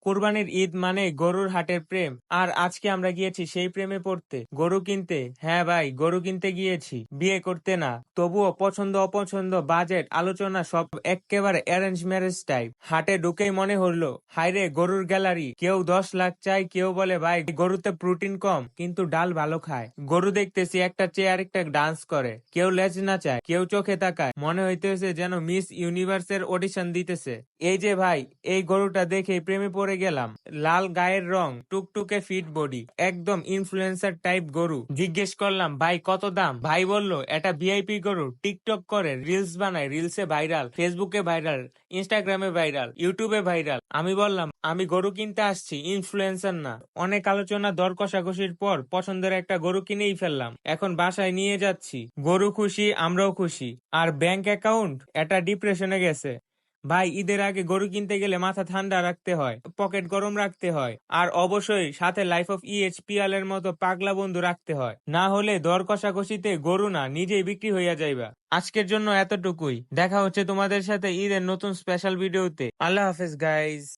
কুরবানির ঈদ মানে গরুর হাটের প্রেম, আর আজকে আমরা গিয়েছি সেই প্রেমে পড়তে। গরু কিনতে, হ্যাঁ ভাই, গরু কিনতে গিয়েছি, বিয়ে করতে না। তবুও পছন্দ অপছন্দ, বাজেট, আলোচনা সব এক্কেবারে অ্যারেঞ্জ ম্যারেজ টাইপ। হাটে ঢুকেই মনে হলো, হায়রে গরুর গ্যালারি। কেউ 10 লাখ চাই, কেউ বলে ভাই গরুতে প্রোটিন কম কিন্তু ডাল ভালো খায়। গরু দেখতেছি একটা চেয়ে আরেকটা ডান্স করে, কেউ লেজ নাচায়, কেউ চোখে তাকায়, মনে হইতেছে যেন মিস ইউনিভার্সের অডিশন দিতেছে। এই যে ভাই, এই গরুটা দেখে প্রেমে পড়ে গেলাম। লাল গায়ের রং, টুকটুকে ফিট বডি, একদম ইনফ্লুয়েন্সার টাইপ গরু। জিজ্ঞেস করলাম ভাই কত দাম? ভাই বলল এটা ভিআইপি গরু, টিকটক করে, রিলস বানায়, রিলসে ভাইরাল, ফেসবুকে ভাইরাল, ইনস্টাগ্রামে ভাইরাল, ইউটিউবে ভাইরাল। আমি বললাম আমি গরু কিনতে আসছি, ইনফ্লুয়েন্সার না। অনেক আলোচনা দর কষাকষির পর পছন্দের একটা গরু কিনেই ফেললাম। এখন বাসায় নিয়ে যাচ্ছি। গরু খুশি, আমরাও খুশি। আর ব্যাংক অ্যাকাউন্ট এটা ডিপ্রেশনে গেছে। ভাই ঈদের আগে গরু কিনতে গেলে মাথা ঠান্ডা রাখতে হয়, পকেট গরম রাখতে হয়, আর অবশ্যই সাথে লাইফ অফ ইএইচপিএল এর মতো পাগলা বন্ধু রাখতে হয়। না হলে দর কষাকষিতে গরু না নিজেই বিক্রি হইয়া যাইবা। আজকের জন্য এতটুকুই। দেখা হচ্ছে তোমাদের সাথে ঈদের নতুন স্পেশাল ভিডিওতে। আল্লাহ হাফেজ গাইজ।